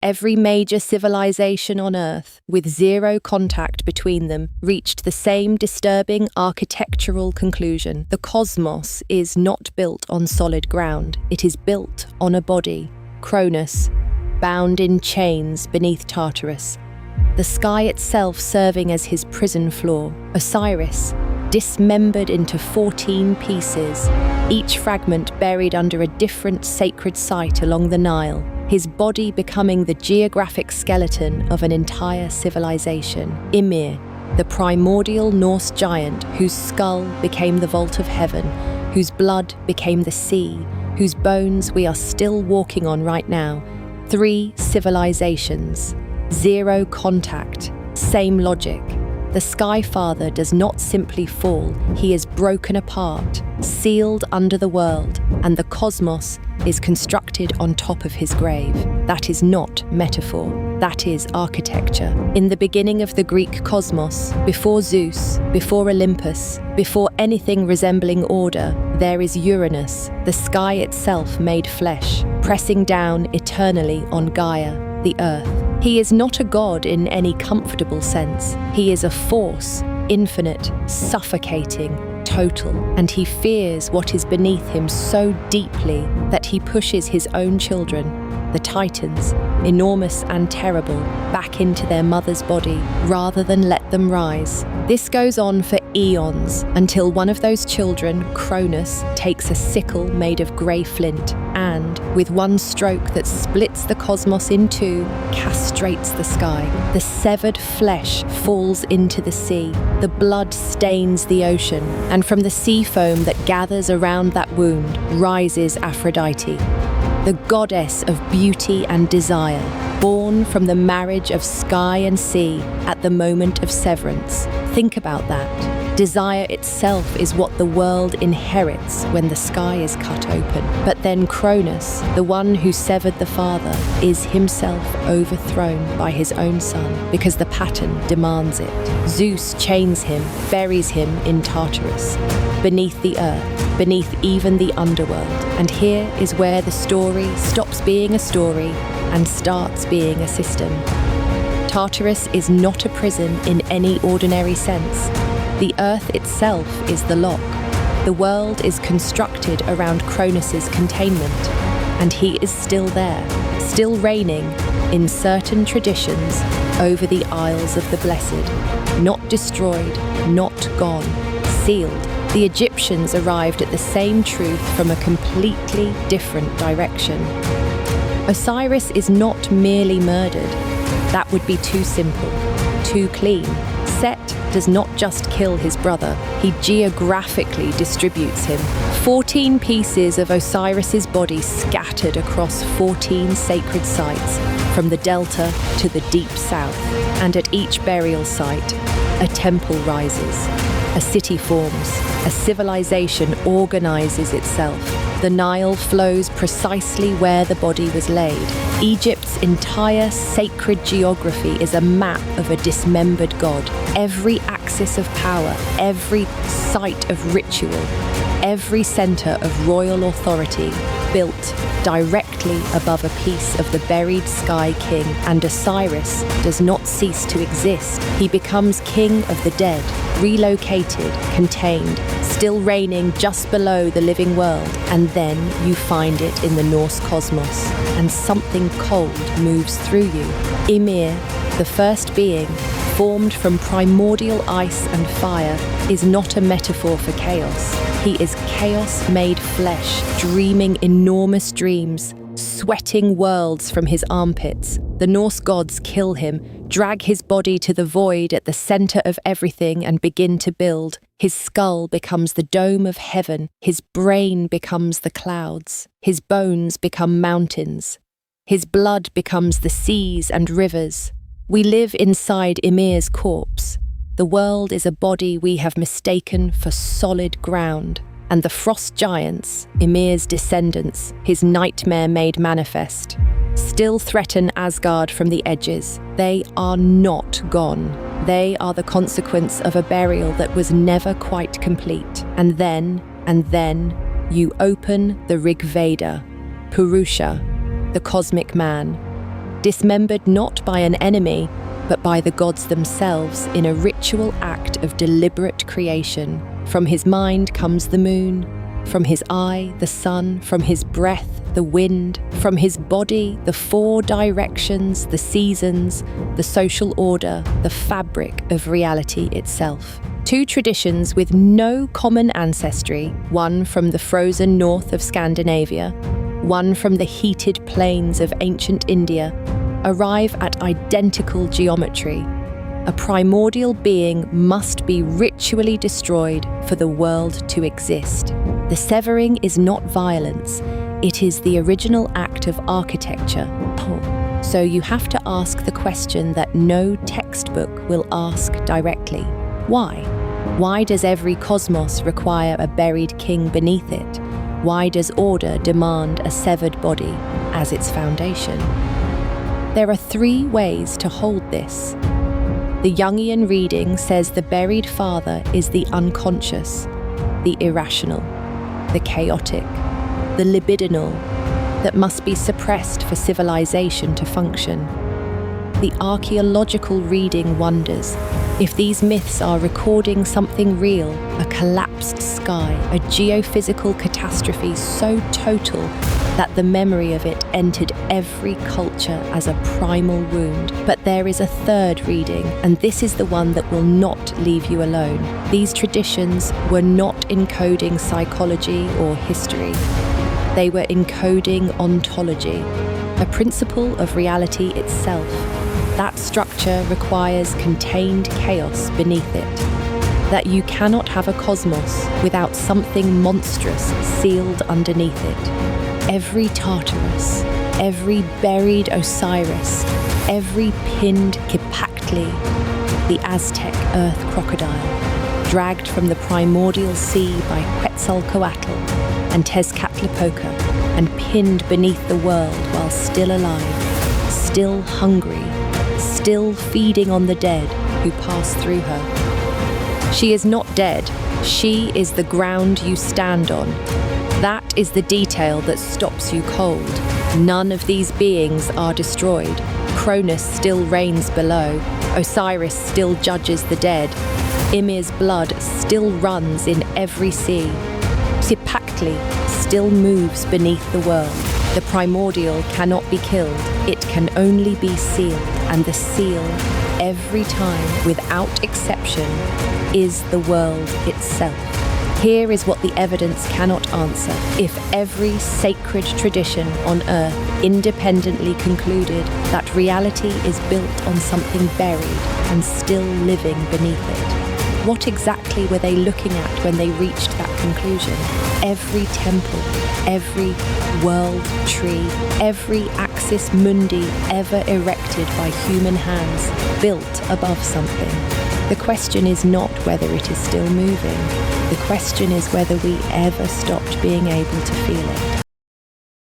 Every major civilization on Earth, with zero contact between them, reached the same disturbing architectural conclusion. The cosmos is not built on solid ground. It is built on a body, Cronus, bound in chains beneath Tartarus. The sky itself serving as his prison floor. Osiris, dismembered into 14 pieces, each fragment buried under a different sacred site along the Nile, his body becoming the geographic skeleton of an entire civilization. Ymir, the primordial Norse giant whose skull became the vault of heaven, whose blood became the sea, whose bones we are still walking on right now. 3 civilizations, zero contact, same logic. The Sky Father does not simply fall, he is broken apart, sealed under the world, and the cosmos is constructed on top of his grave. That is not metaphor, that is architecture. In the beginning of the Greek cosmos, before Zeus, before Olympus, before anything resembling order, there is Uranus, the sky itself made flesh, pressing down eternally on Gaia, the earth. He is not a god in any comfortable sense. He is a force, infinite, suffocating, total, and he fears what is beneath him so deeply that he pushes his own children, the Titans, enormous and terrible, back into their mother's body rather than let them rise. This goes on for eons until one of those children, Cronus, takes a sickle made of grey flint and, with one stroke that splits the cosmos in two, castrates the sky. The severed flesh falls into the sea. The blood stains the ocean, and from the sea foam that gathers around that wound rises Aphrodite, the goddess of beauty and desire, born from the marriage of sky and sea at the moment of severance. Think about that. Desire itself is what the world inherits when the sky is cut open. But then Cronus, the one who severed the father, is himself overthrown by his own son because the pattern demands it. Zeus chains him, buries him in Tartarus, beneath the earth, beneath even the underworld. And here is where the story stops being a story and starts being a system. Tartarus is not a prison in any ordinary sense. The earth itself is the lock. The world is constructed around Cronus's containment, and he is still there, still reigning, in certain traditions, over the Isles of the Blessed. Not destroyed, not gone, sealed. The Egyptians arrived at the same truth from a completely different direction. Osiris is not merely murdered. That would be too simple, too clean. Set does not just kill his brother, he geographically distributes him. 14 pieces of Osiris's body scattered across 14 sacred sites, from the delta to the deep south. And at each burial site, a temple rises, a city forms, a civilization organizes itself. The Nile flows precisely where the body was laid. Egypt's entire sacred geography is a map of a dismembered god. Every axis of power, every site of ritual, every center of royal authority built directly above a piece of the buried Sky King. And Osiris does not cease to exist. He becomes king of the dead, relocated, contained, still reigning just below the living world. And then you find it in the Norse cosmos, and something cold moves through you. Ymir, the first being, formed from primordial ice and fire, is not a metaphor for chaos. He is chaos made flesh, dreaming enormous dreams, sweating worlds from his armpits. The Norse gods kill him, drag his body to the void at the center of everything and begin to build. His skull becomes the dome of heaven, his brain becomes the clouds, his bones become mountains, his blood becomes the seas and rivers. We live inside Ymir's corpse. The world is a body we have mistaken for solid ground. And the frost giants, Ymir's descendants, his nightmare made manifest, still threaten Asgard from the edges. They are not gone. They are the consequence of a burial that was never quite complete. And then, you open the Rig Veda, Purusha, the cosmic man. dismembered not by an enemy, but by the gods themselves in a ritual act of deliberate creation. From his mind comes the moon, from his eye, the sun, from his breath, the wind, from his body, the four directions, the seasons, the social order, the fabric of reality itself. Two traditions with no common ancestry, one from the frozen north of Scandinavia, one from the heated plains of ancient India, arrive at identical geometry. A primordial being must be ritually destroyed for the world to exist. The severing is not violence, it is the original act of architecture. So you have to ask the question that no textbook will ask directly. Why? Why does every cosmos require a buried king beneath it? Why does order demand a severed body as its foundation? There are three ways to hold this. The Jungian reading says the buried father is the unconscious, the irrational, the chaotic, the libidinal, that must be suppressed for civilization to function. The archaeological reading wonders if these myths are recording something real, a collapsed sky, a geophysical catastrophe so total that the memory of it entered every culture as a primal wound. But there is a third reading, and this is the one that will not leave you alone. These traditions were not encoding psychology or history. They were encoding ontology, a principle of reality itself. That structure requires contained chaos beneath it. That you cannot have a cosmos without something monstrous sealed underneath it. Every Tartarus, every buried Osiris, every pinned Kipactli, the Aztec earth crocodile, dragged from the primordial sea by Quetzalcoatl and Tezcatlipoca and pinned beneath the world while still alive, still hungry, still feeding on the dead who pass through her. She is not dead, she is the ground you stand on. That is the detail that stops you cold. None of these beings are destroyed. Cronus still reigns below. Osiris still judges the dead. Ymir's blood still runs in every sea. Kipactli still moves beneath the world. The primordial cannot be killed. It can only be sealed. And the seal, every time, without exception, is the world itself. Here is what the evidence cannot answer. If every sacred tradition on Earth independently concluded that reality is built on something buried and still living beneath it, what exactly were they looking at when they reached that conclusion? Every temple, every world tree, every axis mundi ever erected by human hands, built above something. The question is not whether it is still moving. The question is whether we ever stopped being able to feel it.